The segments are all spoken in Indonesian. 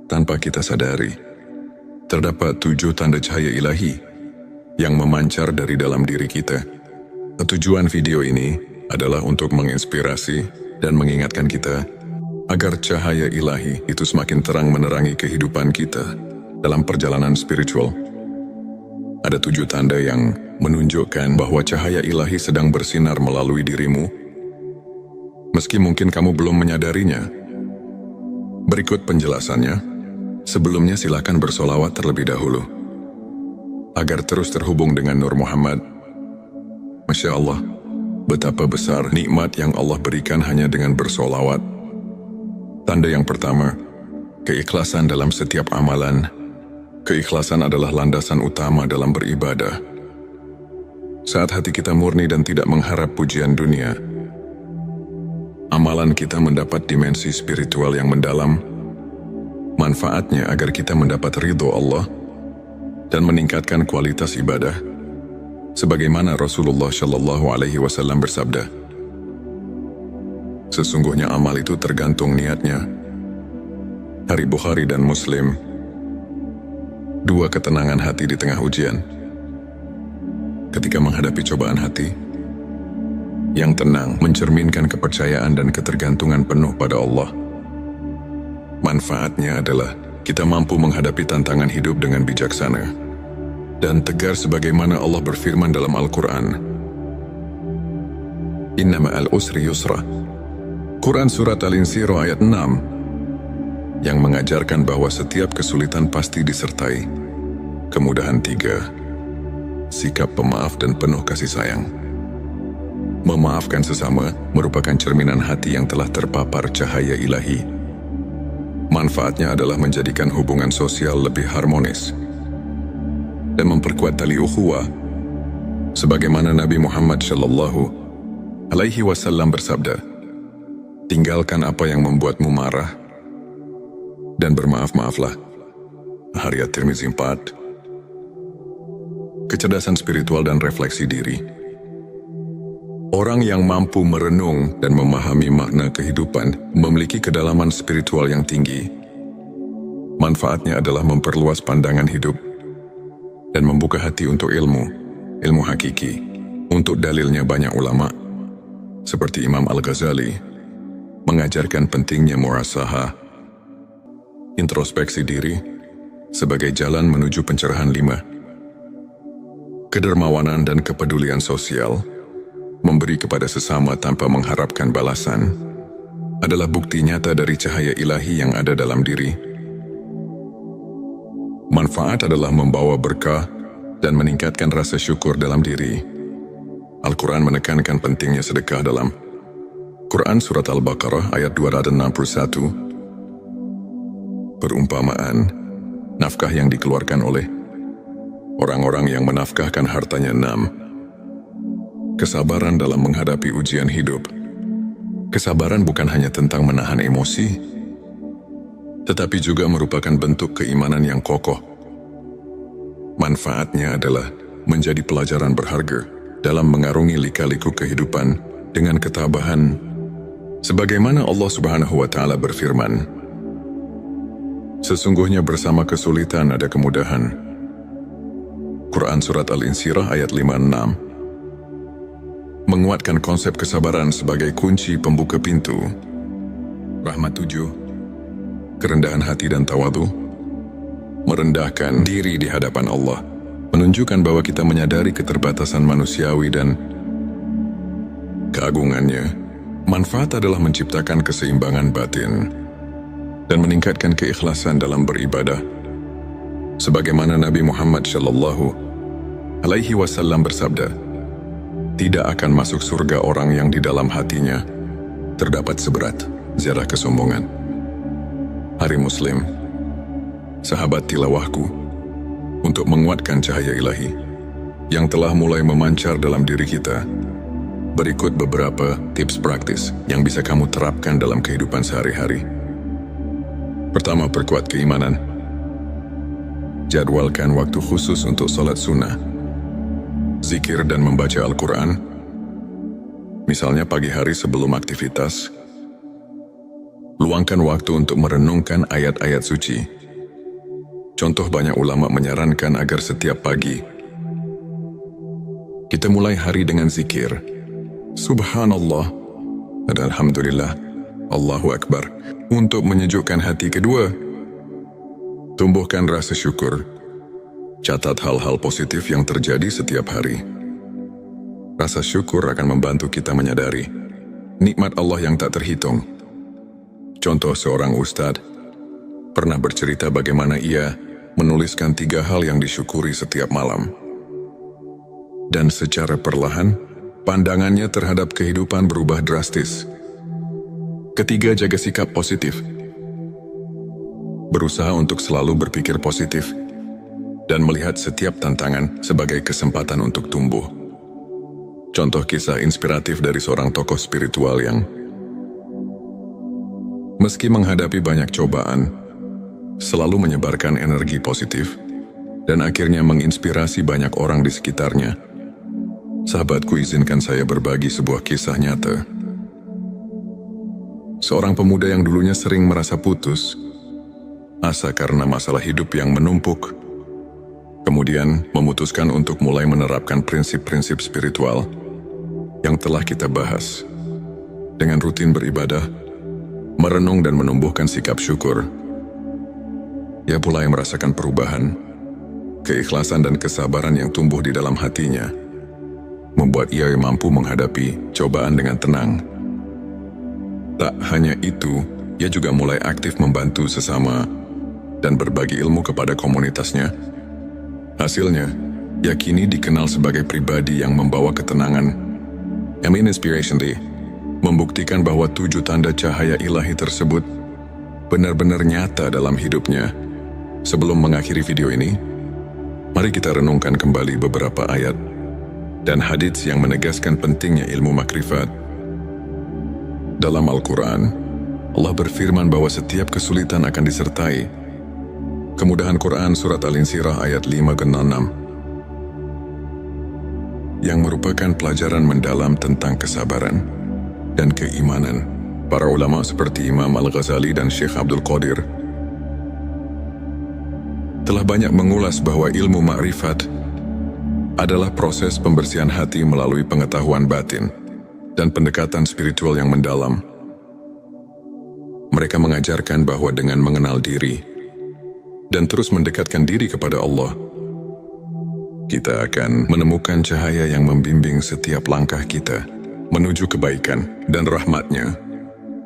tanpa kita sadari. Terdapat 7 tanda cahaya ilahi yang memancar dari dalam diri kita. Tujuan video ini adalah untuk menginspirasi dan mengingatkan kita agar cahaya ilahi itu semakin terang menerangi kehidupan kita dalam perjalanan spiritual. Ada 7 tanda yang menunjukkan bahwa cahaya ilahi sedang bersinar melalui dirimu, meski mungkin kamu belum menyadarinya. Berikut penjelasannya. Sebelumnya silakan bersolawat terlebih dahulu, agar terus terhubung dengan Nur Muhammad. Masya Allah, betapa besar nikmat yang Allah berikan hanya dengan bersolawat. Tanda yang pertama, keikhlasan dalam setiap amalan. Keikhlasan adalah landasan utama dalam beribadah. Saat hati kita murni dan tidak mengharap pujian dunia, amalan kita mendapat dimensi spiritual yang mendalam. Manfaatnya agar kita mendapat ridho Allah dan meningkatkan kualitas ibadah, sebagaimana Rasulullah Shallallahu Alaihi Wasallam bersabda, sesungguhnya amal itu tergantung niatnya. Hari Bukhari dan Muslim. 2 ketenangan hati di tengah ujian. Ketika menghadapi cobaan hati, yang tenang mencerminkan kepercayaan dan ketergantungan penuh pada Allah. Manfaatnya adalah kita mampu menghadapi tantangan hidup dengan bijaksana dan tegar sebagaimana Allah berfirman dalam Al-Quran. Inna ma'al usri yusra. Quran Surat Al-Insyirah ayat 6 yang mengajarkan bahwa setiap kesulitan pasti disertai kemudahan 3. Sikap pemaaf dan penuh kasih sayang. Memaafkan sesama merupakan cerminan hati yang telah terpapar cahaya ilahi. Manfaatnya adalah menjadikan hubungan sosial lebih harmonis dan memperkuat tali ukhuwah, sebagaimana Nabi Muhammad Shallallahu Alaihi Wasallam bersabda, tinggalkan apa yang membuatmu marah dan bermaaf-maaflah. Hadits Tirmizi 4. Kecerdasan spiritual dan refleksi diri. Orang yang mampu merenung dan memahami makna kehidupan memiliki kedalaman spiritual yang tinggi. Manfaatnya adalah memperluas pandangan hidup dan membuka hati untuk ilmu hakiki. Untuk dalilnya banyak ulama, seperti Imam Al-Ghazali, mengajarkan pentingnya muhasabah, introspeksi diri, sebagai jalan menuju pencerahan 5. Kedermawanan dan kepedulian sosial, memberi kepada sesama tanpa mengharapkan balasan, adalah bukti nyata dari cahaya ilahi yang ada dalam diri. Manfaat adalah membawa berkah dan meningkatkan rasa syukur dalam diri. Al-Quran menekankan pentingnya sedekah dalam Quran Surat Al-Baqarah ayat 261. Perumpamaan, nafkah yang dikeluarkan oleh orang-orang yang menafkahkan hartanya 6. Kesabaran dalam menghadapi ujian hidup. Kesabaran bukan hanya tentang menahan emosi, tetapi juga merupakan bentuk keimanan yang kokoh. Manfaatnya adalah menjadi pelajaran berharga dalam mengarungi lika-liku kehidupan dengan ketabahan, sebagaimana Allah Subhanahu wa Ta'ala berfirman, sesungguhnya bersama kesulitan ada kemudahan. Quran Surat Al-Insyirah ayat 5-6. Menguatkan konsep kesabaran sebagai kunci pembuka pintu. Rahmat 7. Kerendahan hati dan tawadhu. Merendahkan diri di hadapan Allah, menunjukkan bahwa kita menyadari keterbatasan manusiawi dan keagungannya. Manfaat adalah menciptakan keseimbangan batin dan meningkatkan keikhlasan dalam beribadah, sebagaimana Nabi Muhammad Shallallahu Alaihi Wasallam bersabda, tidak akan masuk surga orang yang di dalam hatinya terdapat seberat zarah kesombongan. Hari Muslim. Sahabat tilawahku, untuk menguatkan cahaya ilahi yang telah mulai memancar dalam diri kita, berikut beberapa tips praktis yang bisa kamu terapkan dalam kehidupan sehari-hari. Pertama, perkuat keimanan. Jadwalkan waktu khusus untuk salat sunnah, zikir dan membaca Al-Quran, misalnya pagi hari sebelum aktivitas. Luangkan waktu untuk merenungkan ayat-ayat suci Contoh, banyak ulama menyarankan agar setiap pagi kita mulai hari dengan zikir Subhanallah dan Alhamdulillah, Allahu Akbar, untuk menyejukkan hati. Kedua, tumbuhkan rasa syukur. Catat hal-hal positif yang terjadi setiap hari. Rasa syukur akan membantu kita menyadari nikmat Allah yang tak terhitung. Contoh, seorang ustadz pernah bercerita bagaimana ia menuliskan 3 hal yang disyukuri setiap malam. Dan secara perlahan, pandangannya terhadap kehidupan berubah drastis. Ketiga, jaga sikap positif. Berusaha untuk selalu berpikir positif dan melihat setiap tantangan sebagai kesempatan untuk tumbuh. Contoh kisah inspiratif dari seorang tokoh spiritual yang meski menghadapi banyak cobaan, selalu menyebarkan energi positif dan akhirnya menginspirasi banyak orang di sekitarnya. Sahabatku, izinkan saya berbagi sebuah kisah nyata. Seorang pemuda yang dulunya sering merasa putus asa karena masalah hidup yang menumpuk, kemudian memutuskan untuk mulai menerapkan prinsip-prinsip spiritual yang telah kita bahas. Dengan rutin beribadah, merenung dan menumbuhkan sikap syukur, ia mulai merasakan perubahan. Keikhlasan dan kesabaran yang tumbuh di dalam hatinya membuat ia mampu menghadapi cobaan dengan tenang. Tak hanya itu, ia juga mulai aktif membantu sesama dan berbagi ilmu kepada komunitasnya. Hasilnya, ia kini dikenal sebagai pribadi yang membawa ketenangan. Inspiration Day membuktikan bahwa 7 tanda cahaya ilahi tersebut benar-benar nyata dalam hidupnya. Sebelum mengakhiri video ini, mari kita renungkan kembali beberapa ayat dan hadits yang menegaskan pentingnya ilmu makrifat. Dalam Al-Quran, Allah berfirman bahwa setiap kesulitan akan disertai kemudahan. Quran Surat Al-Insyirah ayat 5-6, yang merupakan pelajaran mendalam tentang kesabaran dan keimanan. Para ulama seperti Imam Al-Ghazali dan Syekh Abdul Qadir telah banyak mengulas bahwa ilmu makrifat adalah proses pembersihan hati melalui pengetahuan batin dan pendekatan spiritual yang mendalam. Mereka mengajarkan bahwa dengan mengenal diri dan terus mendekatkan diri kepada Allah, kita akan menemukan cahaya yang membimbing setiap langkah kita menuju kebaikan dan rahmat-Nya.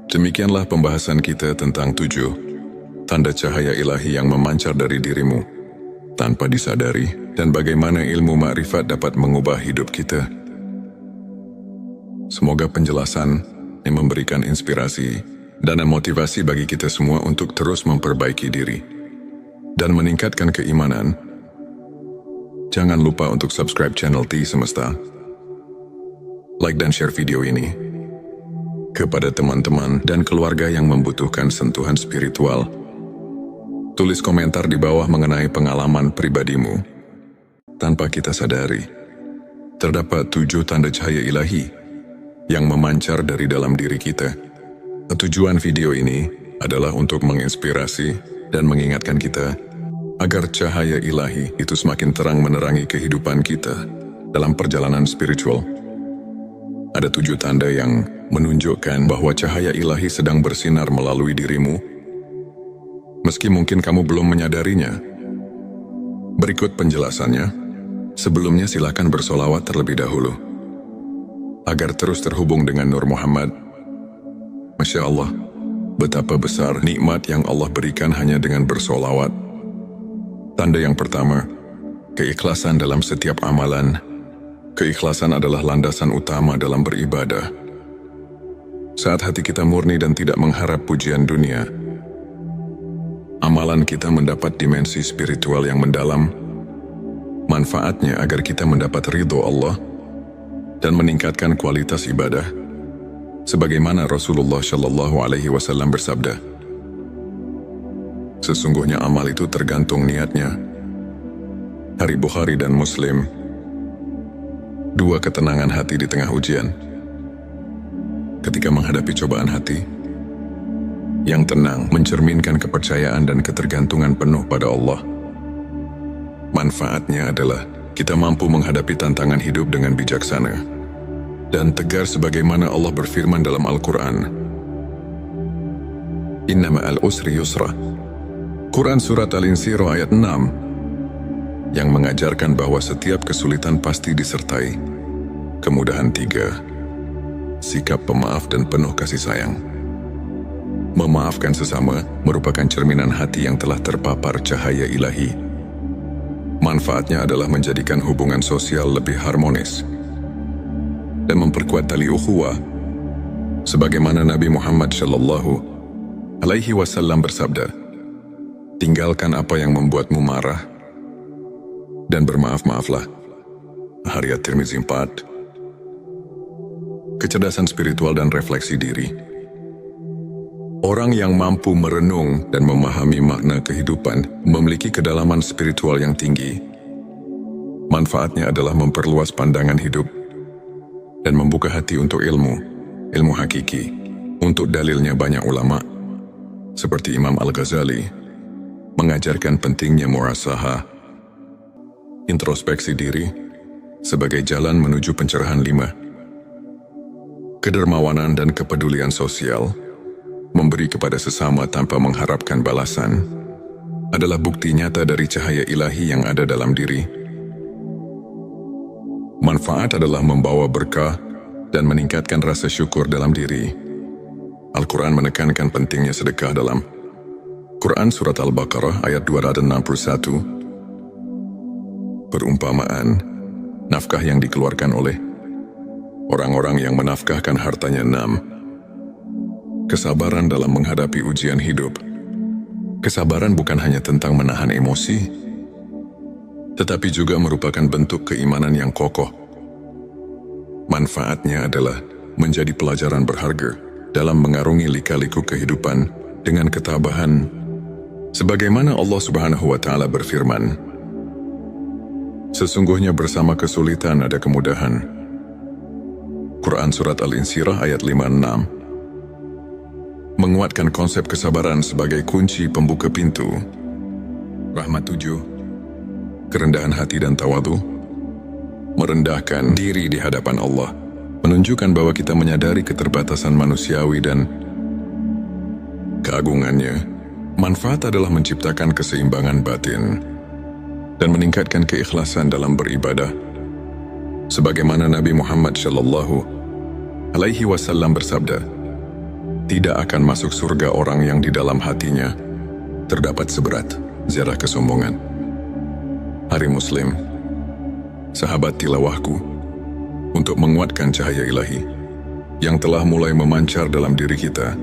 Demikianlah pembahasan kita tentang 7 tanda cahaya ilahi yang memancar dari dirimu tanpa disadari, dan bagaimana ilmu makrifat dapat mengubah hidup kita. Semoga penjelasan yang memberikan inspirasi dan motivasi bagi kita semua untuk terus memperbaiki diri dan meningkatkan keimanan. Jangan lupa untuk subscribe channel T Semesta, like dan share video ini kepada teman-teman dan keluarga yang membutuhkan sentuhan spiritual. Tulis komentar di bawah mengenai pengalaman pribadimu. Tanpa kita sadari, terdapat 7 tanda cahaya ilahi yang memancar dari dalam diri kita. Tujuan video ini adalah untuk menginspirasi dan mengingatkan kita agar cahaya ilahi itu semakin terang menerangi kehidupan kita dalam perjalanan spiritual. Ada 7 tanda yang menunjukkan bahwa cahaya ilahi sedang bersinar melalui dirimu, meski mungkin kamu belum menyadarinya. Berikut penjelasannya. Sebelumnya silakan bersolawat terlebih dahulu agar terus terhubung dengan Nur Muhammad. Masya Allah, betapa besar nikmat yang Allah berikan hanya dengan bersolawat. Tanda yang pertama, keikhlasan dalam setiap amalan. Keikhlasan adalah landasan utama dalam beribadah. Saat hati kita murni dan tidak mengharap pujian dunia, amalan kita mendapat dimensi spiritual yang mendalam. Manfaatnya agar kita mendapat ridho Allah dan meningkatkan kualitas ibadah, sebagaimana Rasulullah Shallallahu Alaihi Wasallam bersabda, sesungguhnya amal itu tergantung niatnya. Hari Bukhari dan Muslim. 2, ketenangan hati di tengah ujian. Ketika menghadapi cobaan hati yang tenang mencerminkan kepercayaan dan ketergantungan penuh pada Allah. Manfaatnya adalah kita mampu menghadapi tantangan hidup dengan bijaksana dan tegar sebagaimana Allah berfirman dalam Al-Quran. Inna ma'al usri yusra. Quran Surat Al-Insyirah ayat 6 yang mengajarkan bahwa setiap kesulitan pasti disertai kemudahan. 3. Sikap pemaaf dan penuh kasih sayang. Memaafkan sesama merupakan cerminan hati yang telah terpapar cahaya ilahi. Manfaatnya adalah menjadikan hubungan sosial lebih harmonis dan memperkuat tali ukhuwah. Sebagaimana Nabi Muhammad SAW bersabda, "Tinggalkan apa yang membuatmu marah dan bermaaf-maaflah." Hadits Tirmizi 4. Kecerdasan spiritual dan refleksi diri. Orang yang mampu merenung dan memahami makna kehidupan memiliki kedalaman spiritual yang tinggi. Manfaatnya adalah memperluas pandangan hidup dan membuka hati untuk ilmu hakiki. Untuk dalilnya banyak ulama, seperti Imam Al-Ghazali, mengajarkan pentingnya muhasabah, introspeksi diri, sebagai jalan menuju pencerahan. 5. Kedermawanan dan kepedulian sosial. Memberi kepada sesama tanpa mengharapkan balasan adalah bukti nyata dari cahaya ilahi yang ada dalam diri. Manfaat adalah membawa berkah dan meningkatkan rasa syukur dalam diri. Al-Quran menekankan pentingnya sedekah dalam Quran Surat Al-Baqarah ayat 261. Perumpamaan, nafkah yang dikeluarkan oleh orang-orang yang menafkahkan hartanya. 6. Kesabaran dalam menghadapi ujian hidup. Kesabaran bukan hanya tentang menahan emosi, tetapi juga merupakan bentuk keimanan yang kokoh. Manfaatnya adalah menjadi pelajaran berharga dalam mengarungi lika-liku kehidupan dengan ketabahan. Sebagaimana Allah Subhanahu wa Ta'ala berfirman, "Sesungguhnya bersama kesulitan ada kemudahan." Quran Surat Al-Insyirah ayat 5-6. Menguatkan konsep kesabaran sebagai kunci pembuka pintu rahmat. 7. Kerendahan hati dan tawadhu. Merendahkan diri di hadapan Allah menunjukkan bahwa kita menyadari keterbatasan manusiawi dan keagungannya. Manfaat adalah menciptakan keseimbangan batin dan meningkatkan keikhlasan dalam beribadah. Sebagaimana Nabi Muhammad SAW bersabda, "Tidak akan masuk surga orang yang di dalam hatinya terdapat seberat zarah kesombongan." Hari Muslim, sahabat tilawahku, untuk menguatkan cahaya ilahi yang telah mulai memancar dalam diri kita,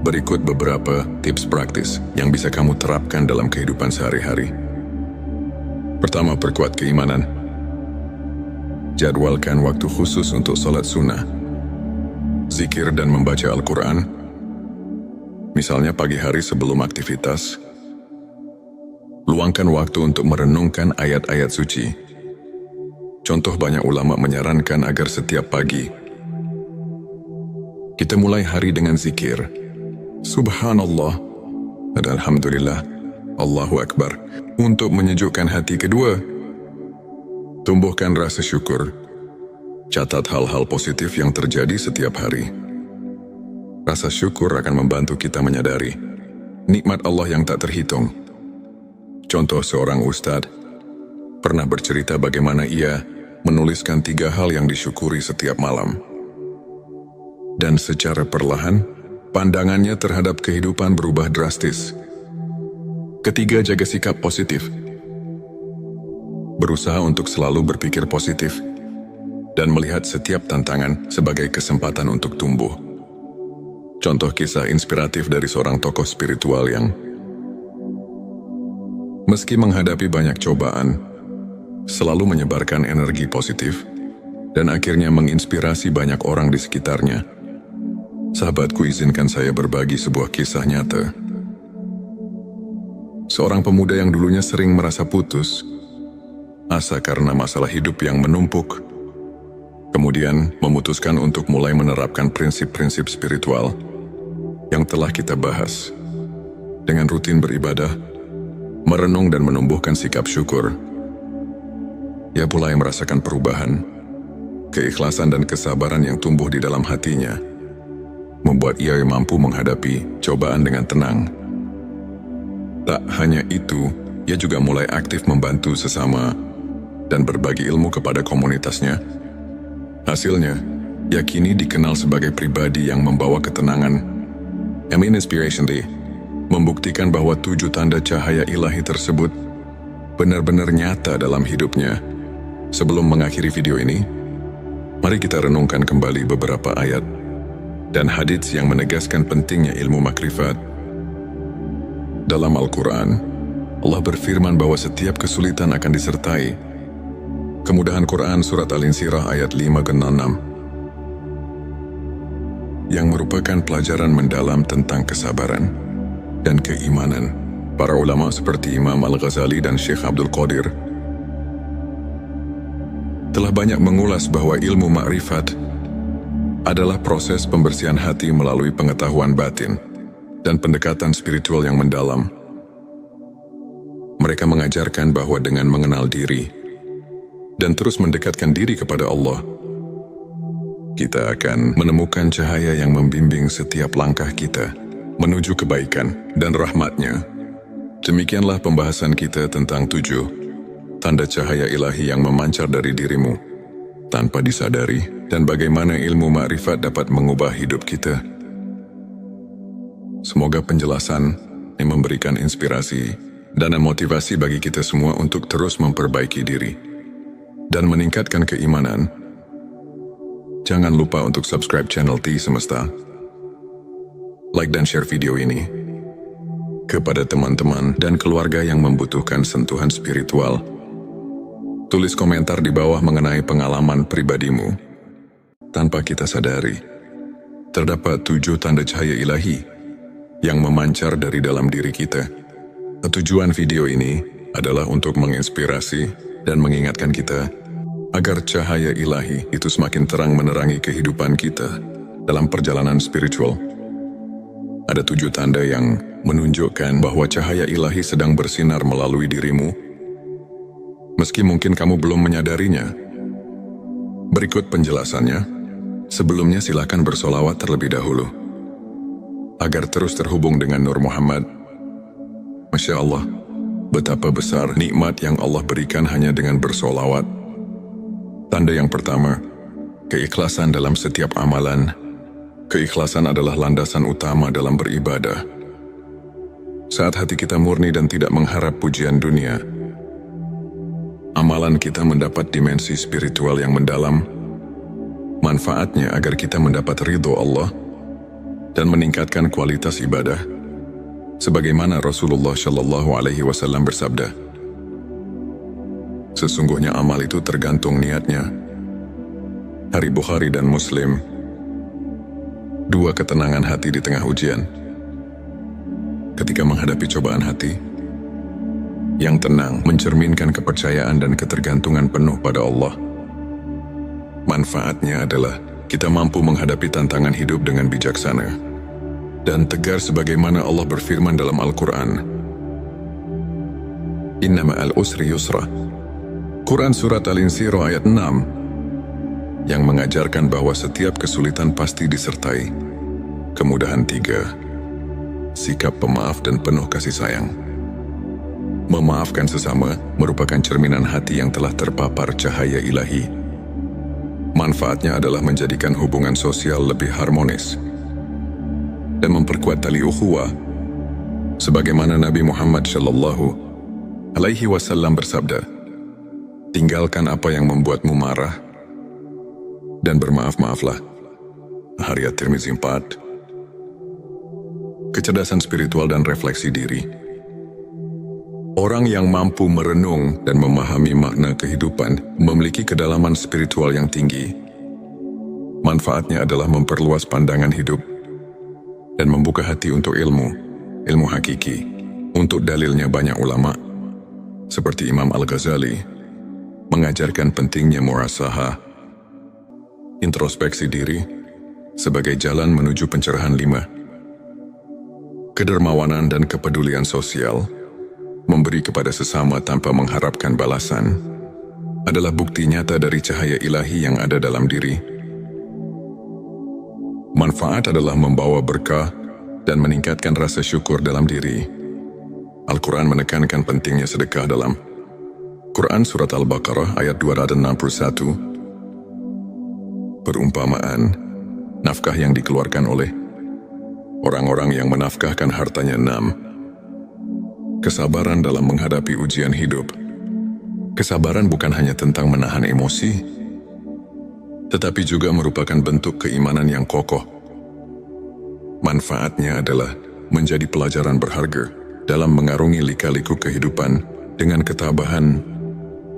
berikut beberapa tips praktis yang bisa kamu terapkan dalam kehidupan sehari-hari. Pertama, perkuat keimanan. Jadwalkan waktu khusus untuk sholat sunnah, zikir dan membaca Al-Quran, misalnya pagi hari sebelum aktivitas. Luangkan waktu untuk merenungkan ayat-ayat suci. Contoh, banyak ulama menyarankan agar setiap pagi kita mulai hari dengan zikir Subhanallah dan Alhamdulillah, Allahu Akbar, untuk menyejukkan hati. Kedua, tumbuhkan rasa syukur. Catat hal-hal positif yang terjadi setiap hari. Rasa syukur akan membantu kita menyadari nikmat Allah yang tak terhitung. Contoh, seorang ustadz pernah bercerita bagaimana ia menuliskan 3 hal yang disyukuri setiap malam. Dan secara perlahan, pandangannya terhadap kehidupan berubah drastis. Ketiga, jaga sikap positif. Berusaha untuk selalu berpikir positif dan melihat setiap tantangan sebagai kesempatan untuk tumbuh. Contoh kisah inspiratif dari seorang tokoh spiritual yang meski menghadapi banyak cobaan, selalu menyebarkan energi positif dan akhirnya menginspirasi banyak orang di sekitarnya. Sahabatku, izinkan saya berbagi sebuah kisah nyata. Seorang pemuda yang dulunya sering merasa putus asa karena masalah hidup yang menumpuk, kemudian memutuskan untuk mulai menerapkan prinsip-prinsip spiritual yang telah kita bahas. Dengan rutin beribadah, merenung dan menumbuhkan sikap syukur, ia mulai merasakan perubahan. Keikhlasan dan kesabaran yang tumbuh di dalam hatinya membuat ia mampu menghadapi cobaan dengan tenang. Tak hanya itu, ia juga mulai aktif membantu sesama dan berbagi ilmu kepada komunitasnya. Hasilnya, ia kini dikenal sebagai pribadi yang membawa ketenangan. Amin Inspiration Day membuktikan bahwa 7 tanda cahaya ilahi tersebut benar-benar nyata dalam hidupnya. Sebelum mengakhiri video ini, mari kita renungkan kembali beberapa ayat dan hadits yang menegaskan pentingnya ilmu makrifat. Dalam Al-Quran, Allah berfirman bahwa setiap kesulitan akan disertai kemudahan. Quran Surat Al-Insyirah ayat 5-6 yang merupakan pelajaran mendalam tentang kesabaran dan keimanan. Para ulama seperti Imam Al-Ghazali dan Syekh Abdul Qadir telah banyak mengulas bahwa ilmu makrifat adalah proses pembersihan hati melalui pengetahuan batin dan pendekatan spiritual yang mendalam. Mereka mengajarkan bahwa dengan mengenal diri dan terus mendekatkan diri kepada Allah, kita akan menemukan cahaya yang membimbing setiap langkah kita menuju kebaikan dan rahmat-Nya. Demikianlah pembahasan kita tentang 7 tanda cahaya ilahi yang memancar dari dirimu tanpa disadari, dan bagaimana ilmu makrifat dapat mengubah hidup kita. Semoga penjelasan yang memberikan inspirasi dan motivasi bagi kita semua untuk terus memperbaiki diri dan meningkatkan keimanan. Jangan lupa untuk subscribe channel T Semesta, like dan share video ini kepada teman-teman dan keluarga yang membutuhkan sentuhan spiritual. Tulis komentar di bawah mengenai pengalaman pribadimu. Tanpa kita sadari, terdapat 7 tanda cahaya ilahi yang memancar dari dalam diri kita. Tujuan video ini adalah untuk menginspirasi dan mengingatkan kita agar cahaya ilahi itu semakin terang menerangi kehidupan kita dalam perjalanan spiritual. Ada 7 tanda yang menunjukkan bahwa cahaya ilahi sedang bersinar melalui dirimu, meski mungkin kamu belum menyadarinya. Berikut penjelasannya. Sebelumnya silakan bersolawat terlebih dahulu agar terus terhubung dengan Nur Muhammad. Masya Allah, betapa besar nikmat yang Allah berikan hanya dengan bersolawat. Tanda yang pertama, keikhlasan dalam setiap amalan. Keikhlasan adalah landasan utama dalam beribadah. Saat hati kita murni dan tidak mengharap pujian dunia, amalan kita mendapat dimensi spiritual yang mendalam. Manfaatnya agar kita mendapat ridho Allah dan meningkatkan kualitas ibadah. Sebagaimana Rasulullah Shallallahu Alaihi Wasallam bersabda, sesungguhnya amal itu tergantung niatnya. Hari Bukhari dan Muslim. 2 ketenangan hati di tengah ujian. Ketika menghadapi cobaan hati, yang tenang mencerminkan kepercayaan dan ketergantungan penuh pada Allah. Manfaatnya adalah kita mampu menghadapi tantangan hidup dengan bijaksana dan tegar sebagaimana Allah berfirman dalam Al-Quran. Inna ma'al usri yusra. Quran Surat Al-Insyirah ayat 6 yang mengajarkan bahwa setiap kesulitan pasti disertai kemudahan. 3. Sikap pemaaf dan penuh kasih sayang. Memaafkan sesama merupakan cerminan hati yang telah terpapar cahaya ilahi. Manfaatnya adalah menjadikan hubungan sosial lebih harmonis dan memperkuat tali ukhuwah. Sebagaimana Nabi Muhammad Shallallahu Alaihi Wasallam bersabda, tinggalkan apa yang membuatmu marah dan bermaaf-maaflah. Hadits At-Tirmizi 4. Kecerdasan spiritual dan refleksi diri. Orang yang mampu merenung dan memahami makna kehidupan memiliki kedalaman spiritual yang tinggi. Manfaatnya adalah memperluas pandangan hidup dan membuka hati untuk ilmu hakiki. Untuk dalilnya banyak ulama, seperti Imam Al-Ghazali, mengajarkan pentingnya muhasabah, introspeksi diri, sebagai jalan menuju pencerahan. 5. Kedermawanan dan kepedulian sosial. memberi kepada sesama tanpa mengharapkan balasan, adalah bukti nyata dari cahaya ilahi yang ada dalam diri. Manfaat adalah membawa berkah dan meningkatkan rasa syukur dalam diri. Al-Quran menekankan pentingnya sedekah dalam Quran Surat Al-Baqarah ayat 261. Perumpamaan, nafkah yang dikeluarkan oleh orang-orang yang menafkahkan hartanya 6. Kesabaran dalam menghadapi ujian hidup. Kesabaran bukan hanya tentang menahan emosi, tetapi juga merupakan bentuk keimanan yang kokoh. Manfaatnya adalah menjadi pelajaran berharga dalam mengarungi lika-liku kehidupan dengan ketabahan.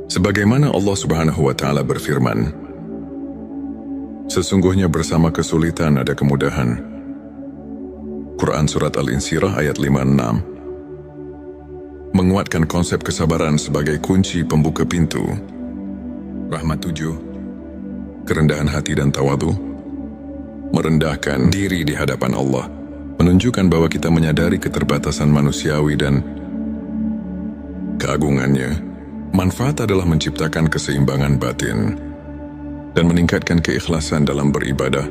Sebagaimana Allah Subhanahu wa Ta'ala berfirman, sesungguhnya bersama kesulitan ada kemudahan. Quran Surat Al-Insyirah ayat 56. Menguatkan konsep kesabaran sebagai kunci pembuka pintu. Rahmat 7. Kerendahan hati dan tawadu. Merendahkan diri di hadapan Allah, menunjukkan bahwa kita menyadari keterbatasan manusiawi dan keagungannya. Manfaat adalah menciptakan keseimbangan batin dan meningkatkan keikhlasan dalam beribadah.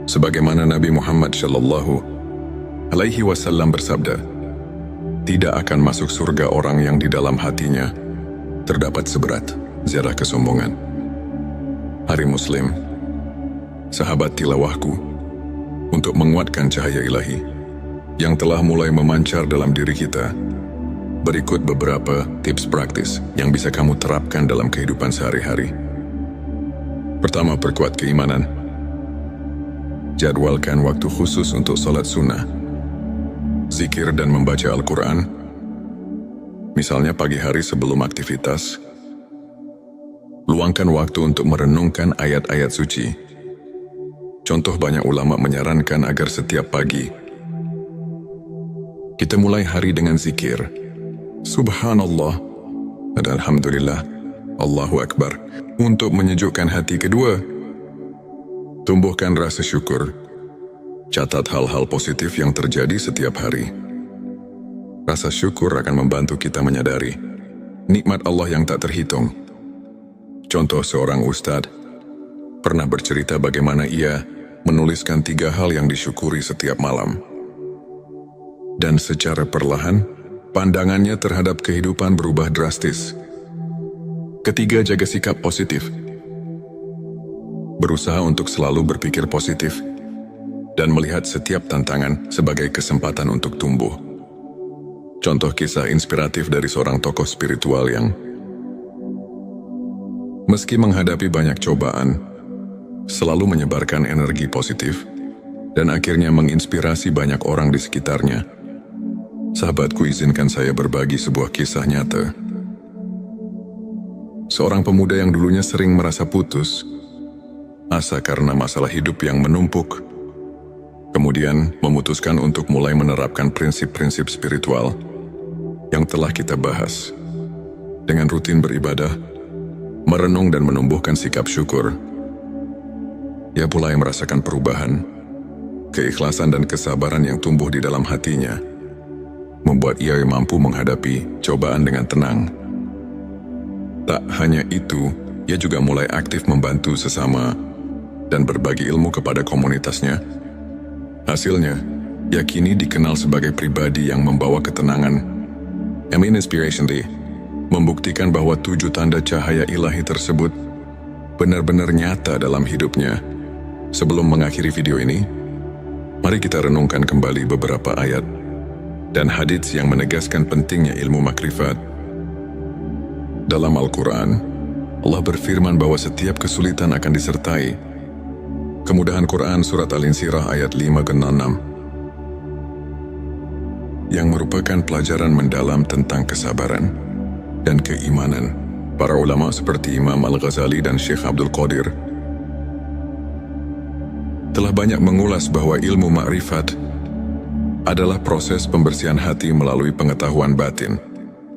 Sebagaimana Nabi Muhammad SAW bersabda, tidak akan masuk surga orang yang di dalam hatinya terdapat seberat zarah kesombongan. Hari Muslim, sahabat tilawahku, untuk menguatkan cahaya ilahi yang telah mulai memancar dalam diri kita, berikut beberapa tips praktis yang bisa kamu terapkan dalam kehidupan sehari-hari. Pertama, perkuat keimanan. Jadwalkan waktu khusus untuk salat sunnah, zikir dan membaca Al-Quran, misalnya pagi hari sebelum aktivitas. Luangkan waktu untuk merenungkan ayat-ayat suci. Contoh, banyak ulama menyarankan agar setiap pagi kita mulai hari dengan zikir Subhanallah dan Alhamdulillah, Allahu Akbar, untuk menyejukkan hati. Kedua, tumbuhkan rasa syukur. Catat hal-hal positif yang terjadi setiap hari. Rasa syukur akan membantu kita menyadari nikmat Allah yang tak terhitung. Contoh, seorang ustadz pernah bercerita bagaimana ia menuliskan 3 hal yang disyukuri setiap malam. Dan secara perlahan, pandangannya terhadap kehidupan berubah drastis. Ketiga, jaga sikap positif. Berusaha untuk selalu berpikir positif dan melihat setiap tantangan sebagai kesempatan untuk tumbuh. Contoh kisah inspiratif dari seorang tokoh spiritual yang meski menghadapi banyak cobaan, selalu menyebarkan energi positif dan akhirnya menginspirasi banyak orang di sekitarnya. Sahabatku, izinkan saya berbagi sebuah kisah nyata. Seorang pemuda yang dulunya sering merasa putus asa karena masalah hidup yang menumpuk, kemudian memutuskan untuk mulai menerapkan prinsip-prinsip spiritual yang telah kita bahas. Dengan rutin beribadah, merenung dan menumbuhkan sikap syukur, ia mulai merasakan perubahan. Keikhlasan dan kesabaran yang tumbuh di dalam hatinya membuat ia mampu menghadapi cobaan dengan tenang. Tak hanya itu, ia juga mulai aktif membantu sesama dan berbagi ilmu kepada komunitasnya. Hasilnya, ia kini dikenal sebagai pribadi yang membawa ketenangan. Inspiration Day membuktikan bahwa 7 tanda cahaya ilahi tersebut benar-benar nyata dalam hidupnya. Sebelum mengakhiri video ini, mari kita renungkan kembali beberapa ayat dan hadits yang menegaskan pentingnya ilmu makrifat. Dalam Al-Quran, Allah berfirman bahwa setiap kesulitan akan disertai kemudahan. Quran Surat Al-Insyirah ayat 5-6, yang merupakan pelajaran mendalam tentang kesabaran dan keimanan. Para ulama seperti Imam Al-Ghazali dan Syekh Abdul Qadir telah banyak mengulas bahwa ilmu makrifat adalah proses pembersihan hati melalui pengetahuan batin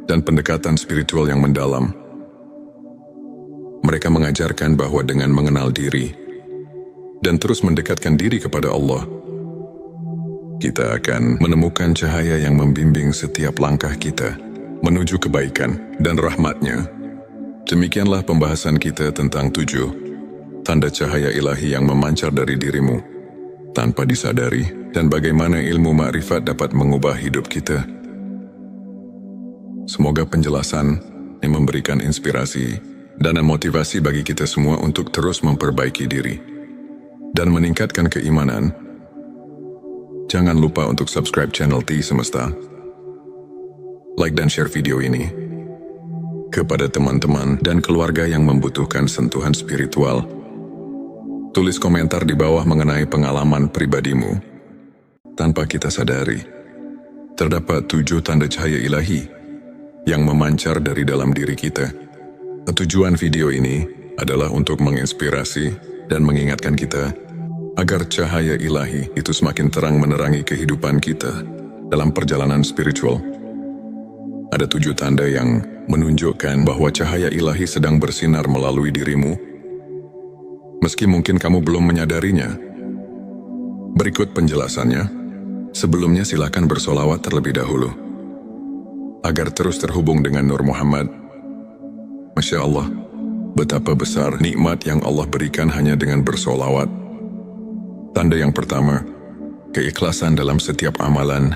dan pendekatan spiritual yang mendalam. Mereka mengajarkan bahwa dengan mengenal diri dan terus mendekatkan diri kepada Allah, kita akan menemukan cahaya yang membimbing setiap langkah kita. menuju kebaikan dan rahmat-Nya. Demikianlah pembahasan kita tentang 7 tanda cahaya ilahi yang memancar dari dirimu tanpa disadari, dan bagaimana ilmu makrifat dapat mengubah hidup kita. Semoga penjelasan ini memberikan inspirasi dan motivasi bagi kita semua untuk terus memperbaiki diri dan meningkatkan keimanan. Jangan lupa untuk subscribe channel T Semesta, like dan share video ini kepada teman-teman dan keluarga yang membutuhkan sentuhan spiritual. Tulis komentar di bawah mengenai pengalaman pribadimu. Tanpa kita sadari, terdapat 7 tanda cahaya ilahi yang memancar dari dalam diri kita. Tujuan video ini adalah untuk menginspirasi dan mengingatkan kita agar cahaya ilahi itu semakin terang menerangi kehidupan kita dalam perjalanan spiritual. Ada 7 tanda yang menunjukkan bahwa cahaya ilahi sedang bersinar melalui dirimu, meski mungkin kamu belum menyadarinya. Berikut penjelasannya. Sebelumnya silakan bersolawat terlebih dahulu, agar terus terhubung dengan Nur Muhammad. Masya Allah, betapa besar nikmat yang Allah berikan hanya dengan bersolawat. Tanda yang pertama, keikhlasan dalam setiap amalan.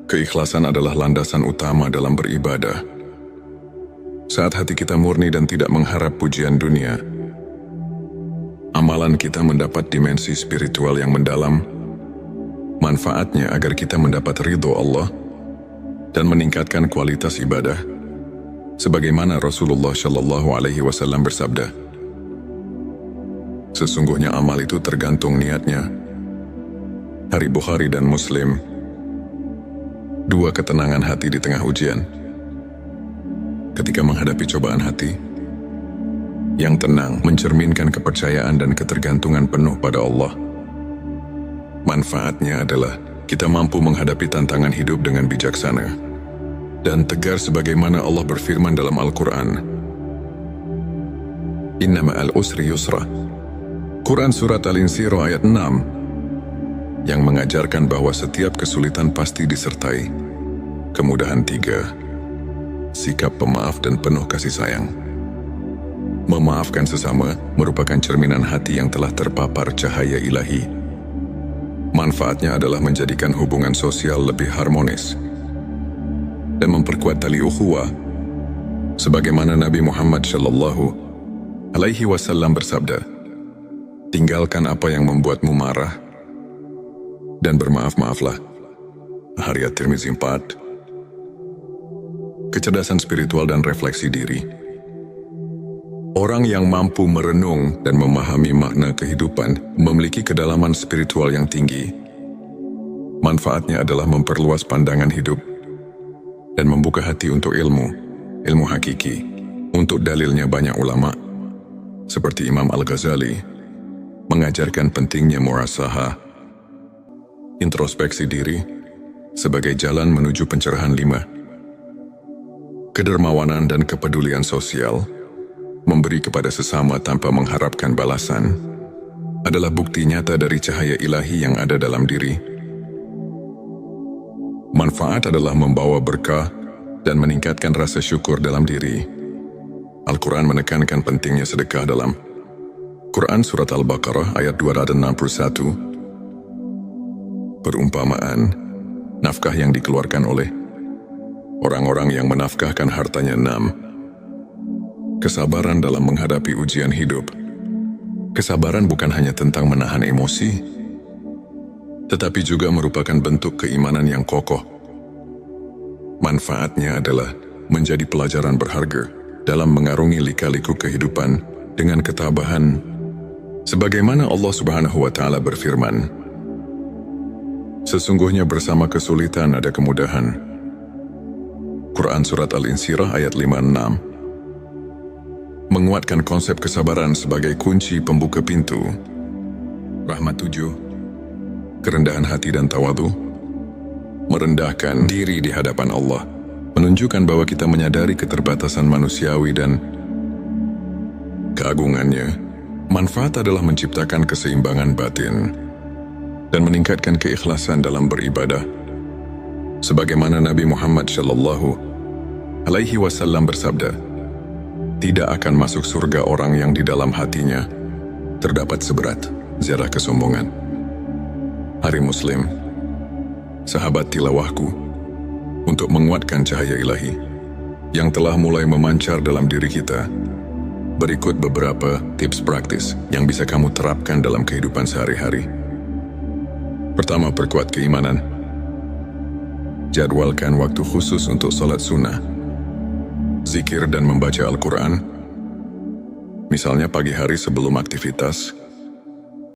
Keikhlasan adalah landasan utama dalam beribadah. Saat hati kita murni dan tidak mengharap pujian dunia, amalan kita mendapat dimensi spiritual yang mendalam. Manfaatnya agar kita mendapat ridho Allah dan meningkatkan kualitas ibadah. Sebagaimana Rasulullah Shallallahu Alaihi Wasallam bersabda, sesungguhnya amal itu tergantung niatnya. Hari Bukhari dan Muslim. 2 ketenangan hati di tengah ujian. Ketika menghadapi cobaan hati, yang tenang mencerminkan kepercayaan dan ketergantungan penuh pada Allah. Manfaatnya adalah kita mampu menghadapi tantangan hidup dengan bijaksana dan tegar sebagaimana Allah berfirman dalam Al-Quran. Inna ma'al usri yusra. Quran Surat Al-Insyirah ayat 6 yang mengajarkan bahwa setiap kesulitan pasti disertai kemudahan. 3. Sikap pemaaf dan penuh kasih sayang. Memaafkan sesama merupakan cerminan hati yang telah terpapar cahaya ilahi. Manfaatnya adalah menjadikan hubungan sosial lebih harmonis dan memperkuat tali ukhuwah. Sebagaimana Nabi Muhammad Shallallahu Alaihi Wasallam bersabda, tinggalkan apa yang membuatmu marah dan bermaaf-maaflah. Hadits At-Tirmizi 4. Kecerdasan spiritual dan refleksi diri. Orang yang mampu merenung dan memahami makna kehidupan memiliki kedalaman spiritual yang tinggi. Manfaatnya adalah memperluas pandangan hidup dan membuka hati untuk ilmu hakiki. Untuk dalilnya banyak ulama, seperti Imam Al-Ghazali, mengajarkan pentingnya muhasabah, introspeksi diri, sebagai jalan menuju pencerahan. 5. Kedermawanan dan kepedulian sosial. Memberi kepada sesama tanpa mengharapkan balasan adalah bukti nyata dari cahaya ilahi yang ada dalam diri. Manfaat adalah membawa berkah dan meningkatkan rasa syukur dalam diri. Al-Quran menekankan pentingnya sedekah dalam Quran Surat Al-Baqarah ayat 261. Perumpamaan, nafkah yang dikeluarkan oleh orang-orang yang menafkahkan hartanya. 6. Kesabaran dalam menghadapi ujian hidup. Kesabaran bukan hanya tentang menahan emosi, tetapi juga merupakan bentuk keimanan yang kokoh. Manfaatnya adalah menjadi pelajaran berharga dalam mengarungi lika-liku kehidupan dengan ketabahan. Sebagaimana Allah Subhanahu wa Ta'ala berfirman, sesungguhnya bersama kesulitan ada kemudahan. Quran Surat Al-Insyirah ayat 5-6 menguatkan konsep kesabaran sebagai kunci pembuka pintu rahmat. 7. Kerendahan hati dan tawadu. Merendahkan diri di hadapan Allah menunjukkan bahwa kita menyadari keterbatasan manusiawi dan keagungannya. Manfaat adalah menciptakan keseimbangan batin dan meningkatkan keikhlasan dalam beribadah. Sebagaimana Nabi Muhammad Shallallahu alaihi wasallam bersabda, tidak akan masuk surga orang yang di dalam hatinya terdapat seberat zarah kesombongan. Hari Muslim, sahabat tilawahku, untuk menguatkan cahaya ilahi yang telah mulai memancar dalam diri kita, berikut beberapa tips praktis yang bisa kamu terapkan dalam kehidupan sehari-hari. Pertama, perkuat keimanan. Jadwalkan waktu khusus untuk salat sunnah, zikir dan membaca Al-Quran. Misalnya pagi hari sebelum aktivitas,